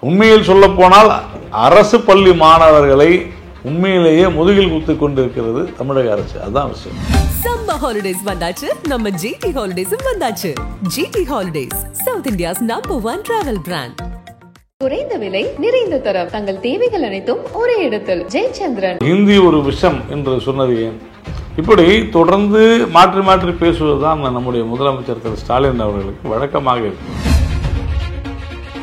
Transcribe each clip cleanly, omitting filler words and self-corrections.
உண்மையில் சொல்ல போனால் அரசு பள்ளி மாணவர்களை உண்மையிலேயே முதுகில் குத்திக் கொண்டிருக்கிறது தமிழக அரசு. அதுதான் விஷயம். சம்மர் ஹாலிடேஸ் வந்தாச்சு, நம்ம ஜிடி ஹாலிடேஸும் வந்தாச்சு. GT holidays, south India's number 1 travel brand. குறைந்த விலை, நிறைந்த தரம், தங்கள் தேவைகள் அனைத்தும் ஒரே இடத்தில். ஜெயச்சந்திரன். ஹிந்தி ஒரு விஷம் என்று சொன்னது ஏன்? இப்படி தொடர்ந்து மாற்றி மாற்றி பேசுவதுதான் நம்முடைய முதலமைச்சர் திரு ஸ்டாலின் அவர்களுக்கு வழக்கமாக இருக்கு.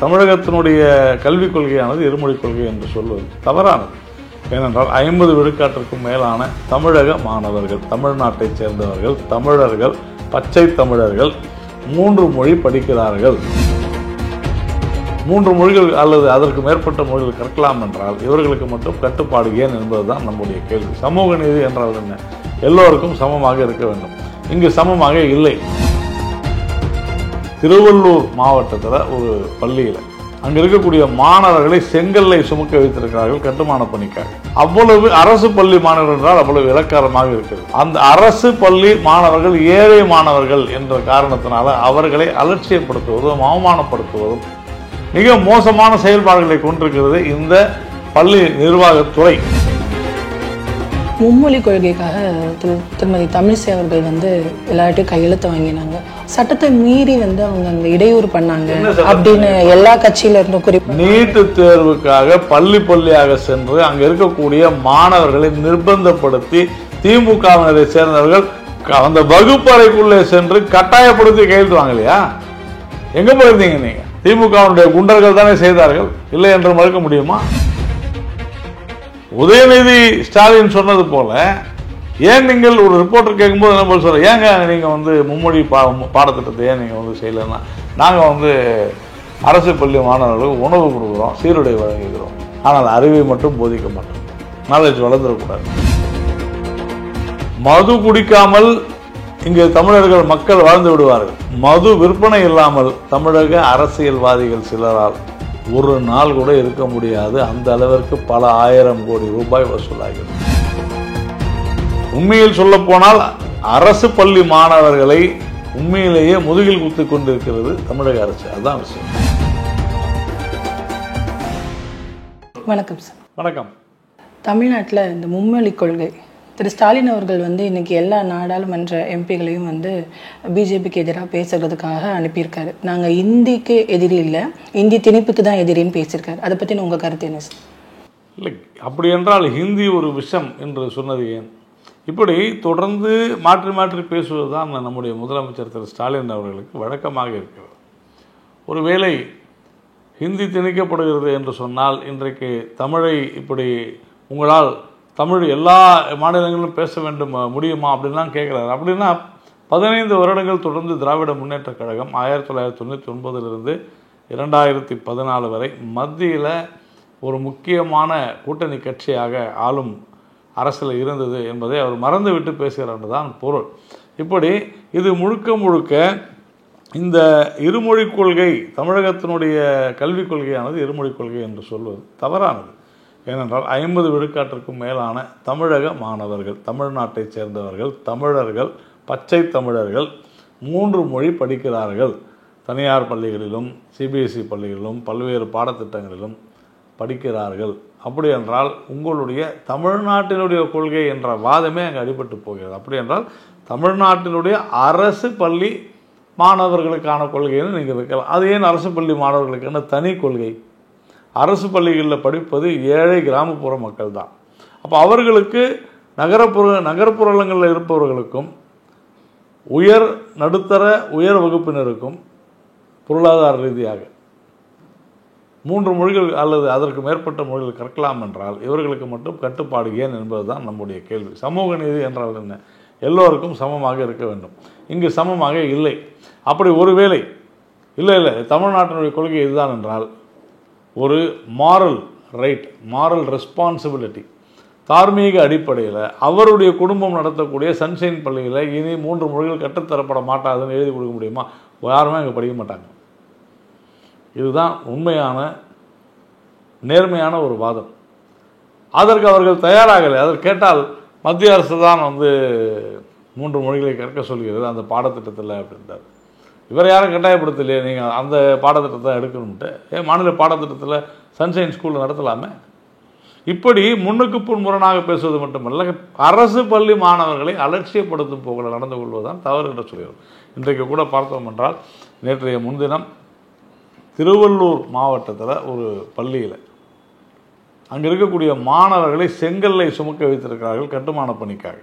தமிழகத்தினுடைய கல்விக் கொள்கையானது இருமொழிக் கொள்கை என்று சொல்வது தவறானது. ஏனென்றால் 50 விழுக்காட்டிற்கும் மேலான தமிழக மாணவர்கள், தமிழ்நாட்டைச் சேர்ந்தவர்கள், தமிழர்கள், பச்சை தமிழர்கள் 3 மொழி படிக்கிறார்கள். 3 மொழிகள் அல்லது அதற்கு மேற்பட்ட மொழிகள் கற்கலாம் என்றால் இவர்களுக்கு மட்டும் கட்டுப்பாடு ஏன் என்பதுதான் நம்முடைய கேள்வி. சமூக நீதி என்றால் என்ன? எல்லோருக்கும் சமமாக இருக்க வேண்டும். இங்கு சமமாக இல்லை. திருவள்ளூர் மாவட்டத்தில் ஒரு பள்ளியில் அங்கே இருக்கக்கூடிய மாணவர்களை செங்கல்லை சுமக்க வைத்திருக்கிறார்கள் கட்டுமான பணிக்காக. அவ்வளவு அரசு பள்ளி மாணவர்கள் என்றால் அவ்வளவு இலக்காரமாக இருக்கிறது. அந்த அரசு பள்ளி மாணவர்கள் ஏழை மாணவர்கள் என்ற காரணத்தினால அவர்களை அலட்சியப்படுத்துவதும் அவமானப்படுத்துவதும் மிக மோசமான செயல்பாடுகளை கொண்டிருக்கிறது இந்த பள்ளி நிர்வாகத்துறை. மும்மொழி கொள்கைக்காக திருமதி தமிழிசை அவர்கள் எல்லார்ட்டையும் கையெழுத்து வாங்கினாங்க. சட்டத்தை மீறி அவங்க அங்க இடையூறு பண்ணாங்க அப்படின்னு எல்லா கட்சியில இருந்தும் குறிப்பு. நீட்டு தேர்வுக்காக பள்ளி பள்ளியாக சென்று அங்க இருக்கக்கூடிய மாணவர்களை நிர்பந்தப்படுத்தி திமுகவினரை சேர்ந்தவர்கள் அந்த வகுப்பறைக்குள்ளே சென்று கட்டாயப்படுத்தி கையெழுத்து வாங்கலையா? எங்க போயிருந்தீங்க நீங்க? திமுகவினுடைய குண்டர்கள் தானே செய்தார்கள், இல்லை என்று மறுக்க முடியுமா? உதயநிதி ஸ்டாலின் சொன்னது போல ஏன் நீங்கள் ஒரு ரிப்போர்ட்டர் கேட்கும்போது என்ன போல சொல்ற, ஏங்க நீங்க மும்மொழி பாடத்திட்டத்தை ஏன் நீங்க செய்யலைன்னா, நாங்க அரசு பள்ளி மாணவர்களுக்கு உணவு கொடுக்குறோம், சீருடை வழங்குகிறோம், ஆனால் அறிவை மட்டும் போதிக்க மாட்டோம். நாலேஜ் வளர்ந்துடக்கூடாது. மது குடிக்காமல் இங்கு தமிழர்கள் மக்கள் வாழ்ந்து விடுவார்கள். மது விற்பனை இல்லாமல் தமிழக அரசியல்வாதிகள் சிலரால் ஒரு நாள் கூட இருக்க முடியாது. அந்த அளவிற்கு பல ஆயிரம் கோடி ரூபாய் வசூலாகிறது. உண்மையில் சொல்ல போனால் அரசு பள்ளி மாணவர்களை உண்மையிலேயே முதுகில் குத்திக் கொண்டிருக்கிறது தமிழக அரசு. அதுதான் விஷயம். வணக்கம் சார். வணக்கம். தமிழ்நாட்டில் இந்த மும்மொழி கொள்கை திரு ஸ்டாலின் அவர்கள் இன்னைக்கு எல்லா நாடாளுமன்ற எம்பிகளையும் பிஜேபிக்கு எதிராக பேசுறதுக்காக அனுப்பியிருக்காரு. நாங்கள் இந்திக்கு எதிரி இல்லை, இந்தி திணிப்புக்கு தான் எதிரின்னு பேசியிருக்காரு. அதை பற்றி உங்கள் கருத்து என்ன சார்? இல்லை, அப்படி என்றால் ஹிந்தி ஒரு விஷம் என்று சொன்னது ஏன்? இப்படி தொடர்ந்து மாற்றி மாற்றி பேசுவது தான் நம்முடைய முதலமைச்சர் திரு ஸ்டாலின் அவர்களுக்கு வழக்கமாக இருக்கிறது. ஒருவேளை ஹிந்தி திணிக்கப்படுகிறது என்று சொன்னால் இன்றைக்கு தமிழை இப்படி உங்களால் தமிழ் எல்லா மாநிலங்களிலும் பேச வேண்டும் முடியுமா அப்படின்லாம் கேட்குறாரு. அப்படின்னா 15 வருடங்கள் தொடர்ந்து திராவிட முன்னேற்ற கழகம் 1999 2014 வரை மத்தியில் ஒரு முக்கியமான கூட்டணி கட்சியாக ஆளும் அரசில் இருந்தது என்பதை அவர் மறந்துவிட்டு பேசுகிறார் தான் பொருள். இப்படி இது முழுக்க முழுக்க இந்த இருமொழிக் கொள்கை, தமிழகத்தினுடைய கல்விக் கொள்கையானது இருமொழிக் கொள்கை என்று சொல்வது தவறானது. ஏனென்றால் 50 விழுக்காட்டிற்கும் மேலான தமிழக மாணவர்கள், தமிழ்நாட்டைச் சேர்ந்தவர்கள், தமிழர்கள், பச்சை தமிழர்கள் 3 மொழி படிக்கிறார்கள். தனியார் பள்ளிகளிலும் சிபிஎஸ்இ பள்ளிகளிலும் பல்வேறு பாடத்திட்டங்களிலும் படிக்கிறார்கள். அப்படி என்றால் உங்களுடைய தமிழ்நாட்டினுடைய கொள்கை என்ற வாதமே அங்கே அடிபட்டு போகிறது. அப்படி என்றால் தமிழ்நாட்டினுடைய அரசு பள்ளி மாணவர்களுக்கான கொள்கைன்னு நீங்கள் வைக்கலாம். அது ஏன் அரசு பள்ளி மாணவர்களுக்கான தனி கொள்கை? அரசு பள்ளிகளில் படிப்பது ஏழை கிராமப்புற மக்கள் தான். அப்போ அவர்களுக்கு நகர்ப்புறங்களில் இருப்பவர்களுக்கும் உயர் நடுத்தர உயர் வகுப்பினருக்கும் பொருளாதார ரீதியாக 3 மொழிகள் அல்லது அதற்கு மேற்பட்ட மொழிகள் கற்கலாம் என்றால் இவர்களுக்கு மட்டும் கட்டுப்பாடு ஏன் என்பதுதான் நம்முடைய கேள்வி. சமூக நீதி என்றால் என்ன? எல்லோருக்கும் சமமாக இருக்க வேண்டும். இங்கு சமமாக இல்லை. அப்படி ஒருவேளை இல்லை தமிழ்நாட்டினுடைய கொள்கை இதுதான் என்றால் ஒரு மாரல் ரைட், மாரல் ரெஸ்பான்சிபிலிட்டி, தார்மீக அடிப்படையில் அவருடைய குடும்பம் நடத்தக்கூடிய சன்ஷைன் பள்ளியில் இனி 3 மொழிகள் கற்றுத்தரப்பட மாட்டாதுன்னு எழுதி கொடுக்க முடியுமா? யாருமே அங்கே படிக்க மாட்டாங்க. இதுதான் உண்மையான நேர்மையான ஒரு வாதம். அதற்கு அவர்கள் தயாராகலை. அதற்கு கேட்டால் மத்திய அரசு தான் 3 மொழிகளை கற்க சொல்கிறது அந்த பாடத்திட்டத்தில் அப்படின்றார். இவரை யாரும் கட்டாயப்படுத்தலையே நீங்கள் அந்த பாடத்திட்டத்தை எடுக்கணும்ட்டு. மாநில பாடத்திட்டத்தில் சன்ஷைன் ஸ்கூலில் நடத்தலாமே. இப்படி முன்னுக்கு முரணாக பேசுவது மட்டுமல்ல, அரசு பள்ளி மாணவர்களை அலட்சியப்படுத்தும் போகல நடந்து கொள்வதுதான் தவறு என்று சொல்கிறோம். இன்றைக்கு கூட பார்த்தோம் என்றால், நேற்றைய முன்தினம் திருவள்ளூர் மாவட்டத்தில் ஒரு பள்ளியில் அங்கே இருக்கக்கூடிய மாணவர்களை செங்கல்லை சுமக்க வைத்திருக்கிறார்கள் கட்டுமான பணிக்காக.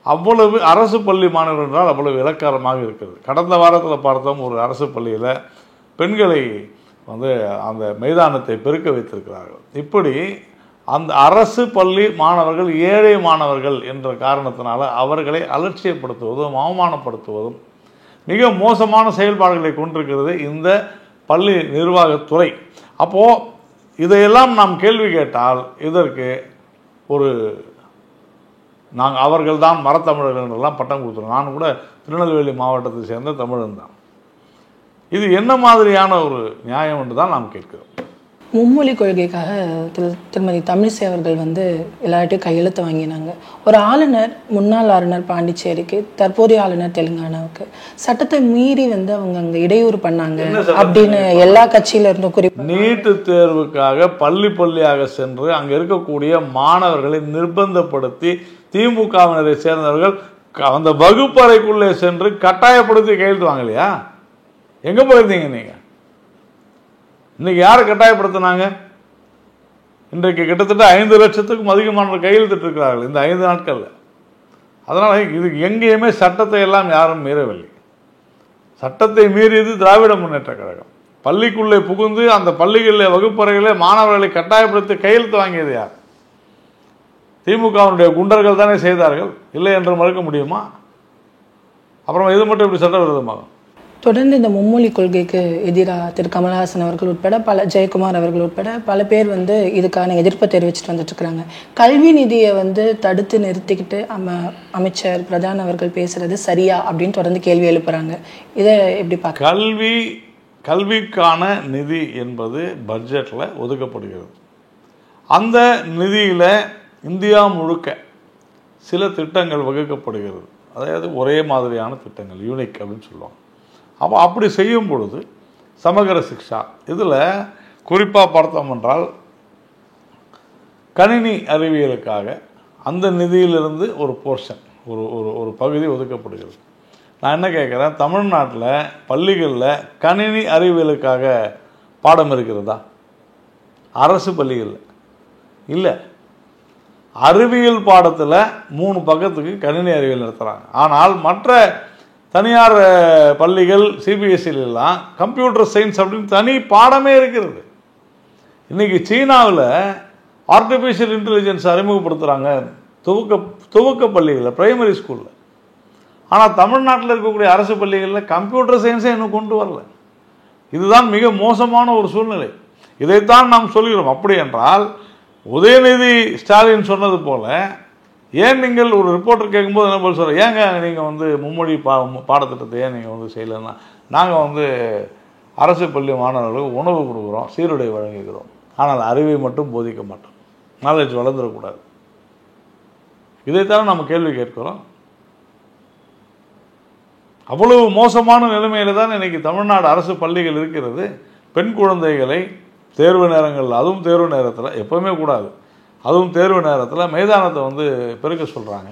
அவ்வளவு அரசு பள்ளி மாணவர்கள் என்றால் அவ்வளவு இலக்காரமாக இருக்கிறது. கடந்த வாரத்தில் பார்த்தோம், ஒரு அரசு பள்ளியில் பெண்களை வந்து அந்த மைதானத்தை பெருக்க வைத்திருக்கிறார்கள். இப்படி அந்த அரசு பள்ளி மாணவர்கள் ஏழை மாணவர்கள் என்ற காரணத்தினால அவர்களை அலட்சியப்படுத்துவதும் அவமானப்படுத்துவதும் மிக மோசமான செயல்பாடுகளை கொண்டிருக்கிறது இந்த பள்ளி நிர்வாகத்துறை. அப்போது இதையெல்லாம் நாம் கேள்வி கேட்டால் இதற்கு ஒரு அவர்கள் தான் மரத்தமிழர்கள் என்றெல்லாம் பட்டம் கொடுத்துருவோம். நான் கூட திருநெல்வேலி மாவட்டத்தை சேர்ந்த தமிழன் தான். இது என்ன மாதிரியான ஒரு நியாயம் என்று தான் நாம் கேட்கிறோம். மும்மொழி கொள்கைக்காக திருமதி தமிழிசை அவர்கள் வந்து எல்லார்ட்டையும் கையெழுத்து வாங்கினாங்க. ஒரு ஆளுநர், முன்னாள் ஆளுநர் பாண்டிச்சேரிக்கு, தற்போதைய ஆளுநர் தெலுங்கானாவுக்கு சட்டத்தை மீறி வந்து அவங்க அங்கே இடையூறு பண்ணாங்க அப்படின்னு எல்லா கட்சியில இருந்தும் குறிப்பாக நீட்டு தேர்வுக்காக பள்ளியாக சென்று அங்கே இருக்கக்கூடிய மாணவர்களை நிர்பந்தப்படுத்தி திமுகவினரை சேர்ந்தவர்கள் அந்த வகுப்பறைக்குள்ளே சென்று கட்டாயப்படுத்தி கையெழுத்து வாங்கலையா? எங்கே போயிருந்தீங்க நீங்கள்? இன்னைக்கு யாரை கட்டாயப்படுத்தினாங்க? இன்றைக்கு கிட்டத்தட்ட 5 லட்சத்துக்கும் அதிகமானவர்கள் கையெழுத்திட்டு இருக்கிறார்கள் இந்த 5 நாட்களில். அதனால் இது எங்கேயுமே சட்டத்தை எல்லாம் யாரும் மீறவில்லை. சட்டத்தை மீறியது திராவிட முன்னேற்ற கழகம். பள்ளிக்குள்ளே புகுந்து அந்த பள்ளிகளில் வகுப்பறைகளே மாணவர்களை கட்டாயப்படுத்தி கையெழுத்து வாங்கியது யார்? திமுகவினுடைய குண்டர்கள் தானே செய்தார்கள். இல்லை என்று மறுக்க முடியுமா? அப்புறம் இது மட்டும் இப்படி சட்டவிரோதமாகும். தொடர்ந்து இந்த மும்மொழி கொள்கைக்கு எதிராக திரு கமல்ஹாசன் அவர்கள் உட்பட ஜெயக்குமார் அவர்கள் உட்பட பல பேர் வந்து இதுக்கான எதிர்ப்பை தெரிவிச்சுட்டு வந்துட்டு இருக்கிறாங்க. கல்வி நிதியை வந்து தடுத்து நிறுத்திக்கிட்டு அமைச்சர் பிரதான் அவர்கள் பேசுறது சரியா அப்படின்னு தொடர்ந்து கேள்வி எழுப்புறாங்க. இதை எப்படி பார்க்க? கல்விக்கான நிதி என்பது பட்ஜெட்டில் ஒதுக்கப்படுகிறது. அந்த நிதியில் இந்தியா முழுக்க சில திட்டங்கள் வகுக்கப்படுகிறது. அதாவது ஒரே மாதிரியான திட்டங்கள், யூனிக் அப்படின்னு சொல்லுவாங்க. அப்போ அப்படி செய்யும் பொழுது சமகர சிக்ஷா இதில் குறிப்பாக பார்த்தோம் என்றால் கணினி அறிவியலுக்காக அந்த நிதியிலிருந்து ஒரு போர்ஷன், ஒரு பகுதி ஒதுக்கப்படுகிறது. நான் என்ன கேட்குறேன், தமிழ்நாட்டில் பள்ளிகளில் கணினி அறிவியலுக்காக பாடம் இருக்கிறதா? அரசு பள்ளிகளில் இல்லை. அறிவியல் பாடத்தில் 3 பக்கத்துக்கு கணினி அறிவியல் நடத்துகிறாங்க. ஆனால் மற்ற தனியார் பள்ளிகள் சிபிஎஸ்சிலாம் கம்ப்யூட்டர் சயின்ஸ் அப்படின்னு தனி பாடமே இருக்கிறது. இன்றைக்கி சீனாவில் ஆர்டிஃபிஷியல் இன்டெலிஜென்ஸ் அறிமுகப்படுத்துகிறாங்க துவக்க பள்ளிகளில், பிரைமரி ஸ்கூலில். ஆனால் தமிழ்நாட்டில் இருக்கக்கூடிய அரசு பள்ளிகளில் கம்ப்யூட்டர் சயின்ஸை இன்னும் கொண்டு வரல. இதுதான் மிக மோசமான ஒரு சூழ்நிலை. இதைத்தான் நாம் சொல்கிறோம். அப்படி என்றால் உதயநிதி ஸ்டாலின் சொன்னது போல, ஏன் நீங்கள் ஒரு ரிப்போர்ட்டர் கேட்கும்போது என்ன போல் சொல்கிற, ஏங்க நீங்கள் வந்து மும்மொழி பாடத்திட்டத்தை ஏன் நீங்கள் வந்து செய்யலைன்னா, நாங்கள் வந்து அரசு பள்ளி மாணவர்களுக்கு உணவு கொடுக்குறோம், சீருடை வழங்குகிறோம், ஆனால் அறிவை மட்டும் போதிக்க மாட்டோம், நாலேஜ் வளர்ந்துடக்கூடாது. இதைத்தானே நம்ம கேள்வி கேட்கிறோம். அவ்வளவு மோசமான நிலைமையில தான் இன்னைக்கு தமிழ்நாடு அரசு பள்ளிகள் இருக்கிறது. பெண் குழந்தைகளை தேர்வு நேரங்கள், அதுவும் தேர்வு நேரத்தில், எப்போவுமே கூடாது, அதுவும் தேர்வு நேரத்தில் மைதானத்தை வந்து பெருக்க சொல்கிறாங்க.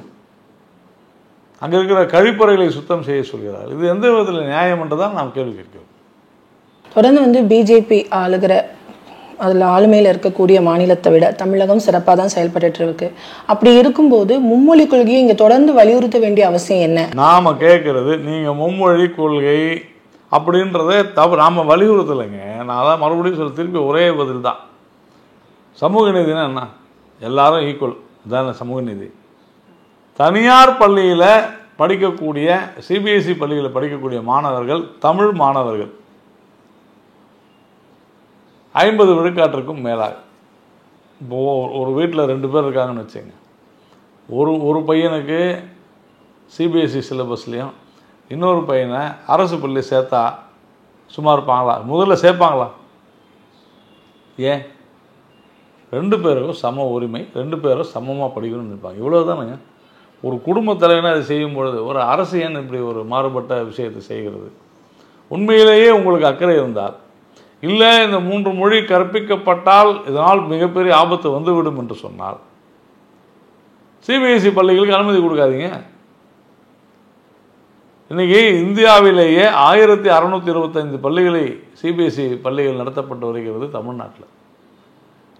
அங்கே இருக்கிற கழிப்பறைகளை சுத்தம் செய்ய சொல்கிறார்கள். இது எந்த விதத்தில் நியாயம் என்று தான் நாம் கேள்வி கேட்கிறோம். தொடர்ந்து வந்து பிஜேபி ஆளுகிற அதில் ஆளுமையில் இருக்கக்கூடிய மாநிலத்தை விட தமிழகம் சிறப்பாக தான் செயல்பட்டு இருக்கு. அப்படி இருக்கும்போது மும்மொழி கொள்கையை இங்கே தொடர்ந்து வலியுறுத்த வேண்டிய அவசியம் என்ன? நாம் கேட்குறது, நீங்கள் மும்மொழி கொள்கை அப்படின்றத தவறு, நாம் வலியுறுத்தலைங்க. நான் அதான் மறுபடியும் சொல்ல, திருப்பி ஒரே பதில் தான். சமூக நீதினா என்ன? எல்லாரும் ஈக்குவல் தானே சமூக நீதி. தனியார் பள்ளியில் படிக்கக்கூடிய, சிபிஎஸ்சி பள்ளியில் படிக்கக்கூடிய மாணவர்கள், தமிழ் மாணவர்கள் 50 விழுக்காட்டிற்கும் மேலாக. இப்போது ஒரு வீட்டில் 2 பேர் இருக்காங்கன்னு வச்சுங்க. ஒரு பையனுக்கு சிபிஎஸ்சி சிலபஸ்லேயும் இன்னொரு பையனை அரசு பள்ளி சேர்த்தா சும்மா இருப்பாங்களா? முதல்ல சேர்ப்பாங்களா? ஏன்? 2 பேருக்கும் சம உரிமை, 2 பேரும் சமமாக படிக்கணும்னு நினைப்பாங்க. இவ்வளோதானுங்க. ஒரு குடும்ப தலைவனை அதை செய்யும் பொழுது ஒரு அரசு ஏன் இப்படி ஒரு மாறுபட்ட விஷயத்தை செய்கிறது? உண்மையிலேயே உங்களுக்கு அக்கறை இருந்தால், இல்லை இந்த 3 மொழி கற்பிக்கப்பட்டால் இதனால் மிகப்பெரிய ஆபத்து வந்துவிடும் என்று சொன்னால் சிபிஎஸ்இ பள்ளிகளுக்கு அனுமதி கொடுக்காதீங்க. இன்னைக்கு இந்தியாவிலேயே 1625 பள்ளிகளை சிபிஎஸ்இ பள்ளிகள் நடத்தப்பட்டு வருகிறது தமிழ்நாட்டில்.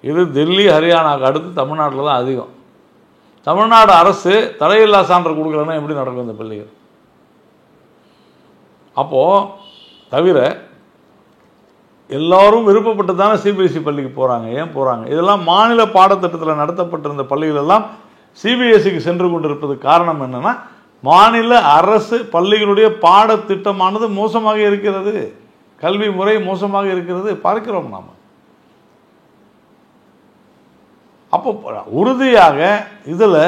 இது டெல்லி, ஹரியானாவுக்கு அடுத்து தமிழ்நாட்டில் தான் அதிகம். தமிழ்நாடு அரசு தலையில்லா சான்று கொடுக்கலன்னா எப்படி நடக்கும் இந்த பள்ளிகள்? அப்போது தவிர எல்லாரும் விருப்பப்பட்டு தானே சிபிஎஸ்இ பள்ளிக்கு போகிறாங்க. ஏன் போகிறாங்க? இதெல்லாம் மாநில பாடத்திட்டத்தில் நடத்தப்பட்டிருந்த பள்ளிகள் எல்லாம் சிபிஎஸ்சிக்கு சென்று கொண்டிருப்பது காரணம் என்னென்னா, மாநில அரசு பள்ளிகளுடைய பாடத்திட்டமானது மோசமாக இருக்கிறது, கல்வி முறை மோசமாக இருக்கிறது, பார்க்கிறோம் நாம். அப்போ உறுதியாக இதில்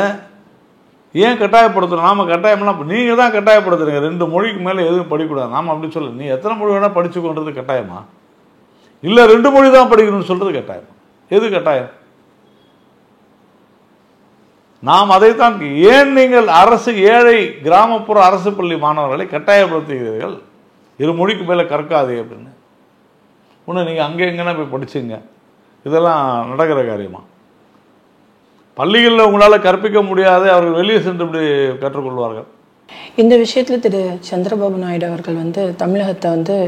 ஏன் கட்டாயப்படுத்துகிறோம்? நாம் கட்டாயம்லாம் நீங்கள் தான் கட்டாயப்படுத்துறீங்க. 2 மொழிக்கு மேலே எதுவும் படிக்கக்கூடாது. நாம் அப்படி சொல்ல, நீ எத்தனை மொழி வேணால் படிச்சுக்கொன்றது கட்டாயமா? இல்லை 2 மொழி தான் படிக்கணும்னு சொல்கிறது கட்டாயமா? எது கட்டாயம்? நாம் அதைத்தான். ஏன் நீங்கள் அரசு ஏழை கிராமப்புற அரசு பள்ளி மாணவர்களை கட்டாயப்படுத்துகிறீர்கள் 2 மொழிக்கு மேலே கற்காதே அப்படின்னு? ஒன்று நீங்கள் அங்கே எங்கன்னா போய் படிச்சுங்க. இதெல்லாம் நடக்கிற காரியமா? பள்ளிகளில் உங்களால் கற்பிக்க முடியாது, அவர்கள் வெளியே சென்று இப்படி கற்றுக்கொள்வார்கள். இந்த விஷயத்தில் திரு சந்திரபாபு நாயுடு அவர்கள் தமிழகத்தை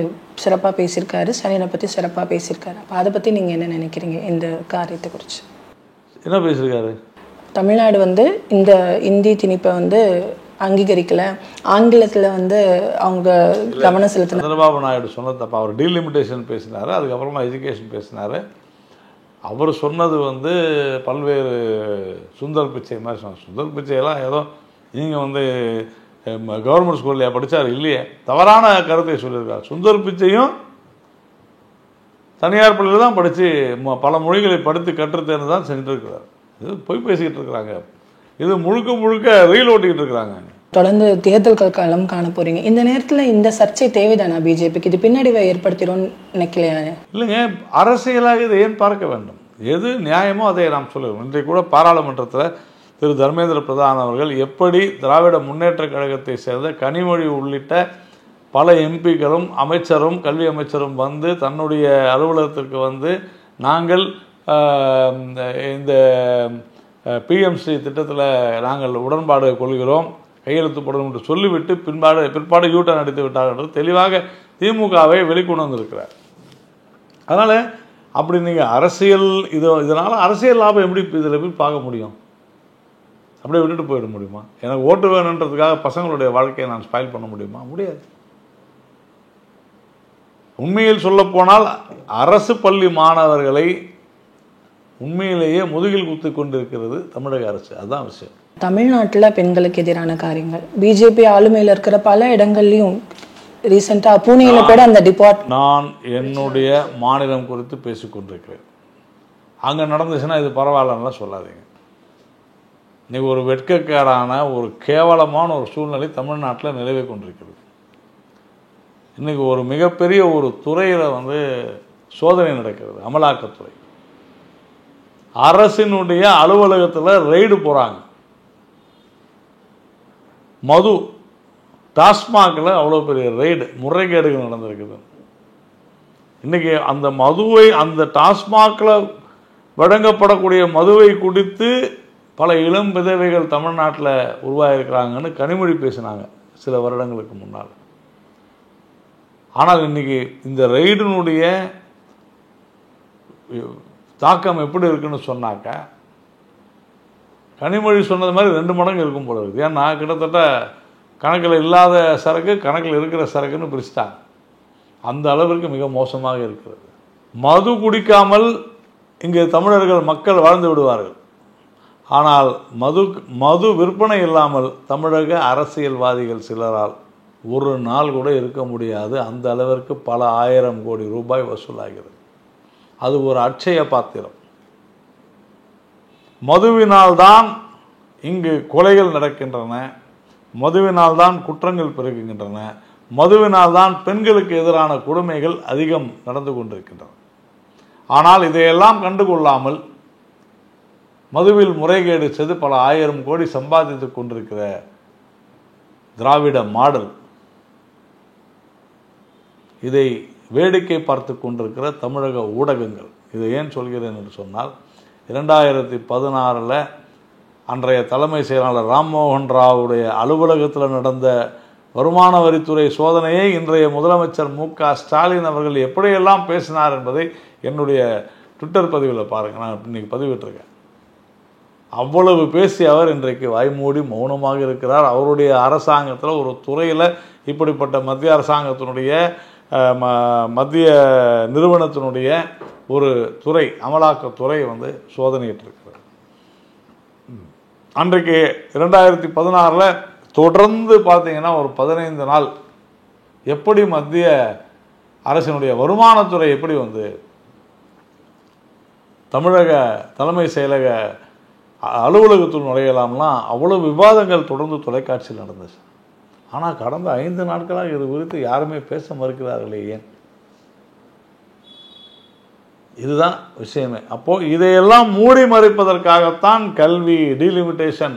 சிறப்பாக பேசியிருக்காரு, ஸ்டாலினை பற்றி சிறப்பாக பேசியிருக்காரு. அப்போ அதை பற்றி நீங்கள் என்ன நினைக்கிறீங்க இந்த காரியத்தை குறித்து? என்ன பேசியிருக்காரு? தமிழ்நாடு இந்த இந்தி திணிப்பை அங்கீகரிக்கல, ஆங்கிலத்தில் அவங்க கவனம் செலுத்தின. சந்திரபாபு நாயுடு சொன்னது தப்பா. அவர் டீலிமிட்டேஷன் பேசினார், அதுக்கப்புறமா எஜுகேஷன் பேசினார். அவர் சொன்னது பல்வேறு சுந்தர் பிச்சை மாதிரி சொன்னார். சுந்தர் பிச்சையெல்லாம் ஏதோ நீங்கள் கவர்மெண்ட் ஸ்கூல்லையா படித்தார்? இல்லையே, தவறான கருத்தை சொல்லியிருக்கார். சுந்தர் பிச்சையும் தனியார் பள்ளியில் தான் படித்து பல மொழிகளை படித்து கற்றுத்தேர்ந்து தான் சென்றிருக்கிறார். இது பொய் பேசிக்கிட்டு இருக்கிறாங்க. இது முழுக்க முழுக்க ரீல் ஓட்டிக்கிட்டு இருக்கிறாங்க. தொடர்ந்து தேர்தல் காலம் காண போறீங்க. இந்த நேரத்தில் இந்த சர்ச்சை தேவைதானா பிஜேபிக்கு? இது பின்னடைவை ஏற்படுத்திடும் நினைக்கலையா? இல்லைங்க, அரசியலாக இதை ஏன் பார்க்க வேண்டும்? எது நியாயமோ அதை நாம் சொல்லுவோம். இன்றைக்கு கூட பாராளுமன்றத்தில் திரு தர்மேந்திர பிரதான் அவர்கள் எப்படி திராவிட முன்னேற்ற கழகத்தை சேர்ந்த கனிமொழி உள்ளிட்ட பல எம்பிக்களும் அமைச்சரும் கல்வி அமைச்சரும் தன்னுடைய அலுவலகத்திற்கு நாங்கள் இந்த பிஎம்சி திட்டத்தில் நாங்கள் உடன்பாடு கொள்கிறோம், கையெழுத்து போடணும் என்று சொல்லிவிட்டு பிற்பாடு யூட்டர்ன் அடித்து விட்டார் என்று தெளிவாக திமுகவை வெளிக்கொண்டு வந்திருக்கிறார். அதனால் அப்படி நீங்கள் அரசியல் இதனால் அரசியல் லாபம் எப்படி இதில் போய் பார்க்க முடியும்? அப்படியே விட்டுட்டு போயிட முடியுமா? எனக்கு ஓட்டு வேணுன்றதுக்காக பசங்களுடைய வாழ்க்கையை நான் ஸ்பாயில் பண்ண முடியுமா? முடியாது. உண்மையில் சொல்லப்போனால் அரசு பள்ளி மாணவர்களை உண்மையிலேயே முதுகில் குத்தி கொண்டிருக்கிறது தமிழக அரசு. அதுதான் விஷயம். தமிழ்நாட்டில் பெண்களுக்கு எதிரான காரியங்கள் பிஜேபி ஆளுமையில் இருக்கிற பல இடங்கள்லையும் ரீசெண்டாக பூனேயில் கூட அந்த நான் என்னுடைய மாநிலம் குறித்து பேசிக்கொண்டிருக்கிறேன். அங்கே நடந்துச்சுன்னா இது பரவாயில்லன்னா சொல்லாதீங்க. இன்னைக்கு ஒரு வெட்கக்கேடான ஒரு கேவலமான ஒரு சூழ்நிலை தமிழ்நாட்டில் நிலவி கொண்டிருக்கிறது. இன்றைக்கி ஒரு மிகப்பெரிய ஒரு துறையில் சோதனை நடக்கிறது, அமலாக்கத்துறை. அரசினுடைய அலுவலகத்தில் ரெய்டு போகிறாங்க. மது டாஸ்மாகில் அவ்வளோ பெரிய ரெய்டு, முறைகேடுகள் நடந்திருக்குது. இன்றைக்கி அந்த மதுவை, அந்த டாஸ்மாகில் வழங்கப்படக்கூடிய மதுவை குடித்து பல இளம் விதவைகள் தமிழ்நாட்டில் உருவாகிருக்கிறாங்கன்னு கனிமொழி பேசினாங்க சில வருடங்களுக்கு முன்னால். ஆனால் இன்றைக்கி இந்த ரெய்டினுடைய தாக்கம் எப்படி இருக்குன்னு சொன்னாக்க, கனிமொழி சொன்னது மாதிரி 2 மடங்கு இருக்கும் போல இருக்குது. ஏன்னா கிட்டத்தட்ட கணக்கில் இல்லாத சரக்கு கணக்கில் இருக்கிற சரக்குன்னு பிரிச்சுட்டாங்க. அந்த அளவிற்கு மிக மோசமாக இருக்கிறது. மது குடிக்காமல் இங்கே தமிழர்கள் மக்கள் வாழ்ந்து விடுவார்கள். ஆனால் மது விற்பனை இல்லாமல் தமிழக அரசியல்வாதிகள் சிலரால் ஒரு நாள் கூட இருக்க முடியாது. அந்த அளவிற்கு பல 1000 கோடி ரூபாய் வசூலாகிறது. அது ஒரு அட்சய பாத்திரம். மதுவினால்தான் இங்கு கொலைகள் நடக்கின்றன, மதுவினால்தான் குற்றங்கள் பெருகுகின்றன, மதுவினால்தான் பெண்களுக்கு எதிரான கொடுமைகள் அதிகம் நடந்து கொண்டிருக்கின்றன. ஆனால் இதையெல்லாம் கண்டுகொள்ளாமல் மதுவில் முறைகேடு செய்து பல 1000 கோடி சம்பாதித்து கொண்டிருக்கிற திராவிட மாடல் இதை வேடிக்கை பார்த்து கொண்டிருக்கிற தமிழக ஊடகங்கள். இதை ஏன் சொல்கிறேன் என்று சொன்னால், 2016 அன்றைய தலைமை செயலாளர் ராம்மோகன் ராவுடைய அலுவலகத்தில் நடந்த வருமான வரித்துறை சோதனையை இன்றைய முதலமைச்சர் மு.க.ஸ்டாலின் அவர்கள் எப்படியெல்லாம் பேசினார் என்பதை என்னுடைய ட்விட்டர் பதிவில் பாருங்கள். நான் இன்னைக்கு பதிவிட்டிருக்கேன். அவ்வளவு பேசி அவர் இன்றைக்கு வாய்மூடி மௌனமாக இருக்கிறார். அவருடைய அரசாங்கத்தில் ஒரு துறையில் இப்படிப்பட்ட மத்திய அரசாங்கத்தினுடைய மத்திய நிறுவனத்தினுடைய ஒரு துறை, அமலாக்கத்துறை சோதனையிட்டிருக்கிறார். அன்றைக்கு 2016 தொடர்ந்து பார்த்தீங்கன்னா ஒரு 15 நாள் எப்படி மத்திய அரசினுடைய வருமானத்துறை எப்படி தமிழக தலைமை செயலக அலுவலகத்தில் நுழையலாம்லாம் அவ்வளோ விவாதங்கள் தொடர்ந்து தொலைக்காட்சியில் நடந்துச்சு. ஆனால் கடந்த 5 நாட்களாக இது குறித்து யாருமே பேச மறுக்கிறார்களே ஏன்? இதுதான் விஷயமே. அப்போது இதையெல்லாம் மூடி மறைப்பதற்காகத்தான் கல்வி, டீலிமிட்டேஷன்,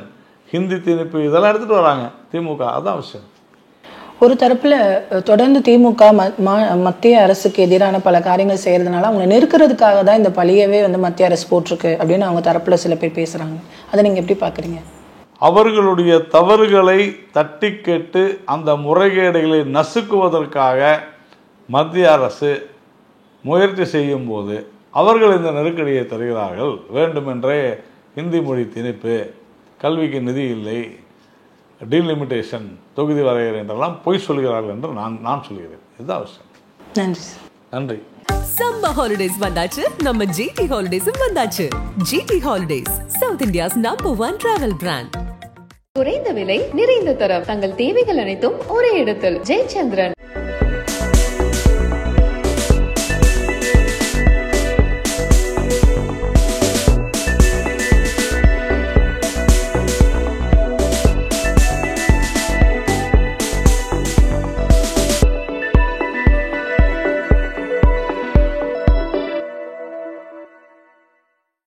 ஹிந்தி திணிப்பு இதெல்லாம் எடுத்துகிட்டு வராங்க திமுக. அதுதான் விஷயம். ஒரு தரப்புல தொடர்ந்து திமுக மத்திய அரசுக்கு எதிரான பல காரியங்கள் செய்யறதுனால அவங்க நெருக்கிறதுக்காக தான் இந்த பழியவே மத்திய அரசு போட்டிருக்கு அப்படின்னு அவங்க தரப்புல சில பேர் பேசுறாங்க. அதை நீங்க எப்படி பாக்குறீங்க? அவர்களுடைய தவறுகளை தட்டி கேட்டு அந்த முறைகேடுகளை நசுக்குவதற்காக மத்திய அரசு முயற்சி செய்யும் போது அவர்கள் இந்த நெருக்கடியை தருகிறார்கள். வேண்டுமென்றே ஹிந்தி மொழி திணிப்பு, கல்விக்கு நிதி இல்லை, டீலிமிட்டேஷன், தொகுதி வரையறை என்றெல்லாம் பொய் சொல்கிறார்கள் என்று நான் சொல்கிறேன். இதுதான் அவசியம். நன்றி. நன்றி. சம்மர் ஹாலிடேஸ் வந்தாச்சு, நம்ம ஜிடி ஹாலிடேஸும் வந்தாச்சு. GT holidays, south India's number 1 travel brand. குறைந்த விலை, நிறைந்த தரம், தங்கள் தேவைகள் அனைத்தும் ஒரே இடத்தில். ஜெயச்சந்திரன்.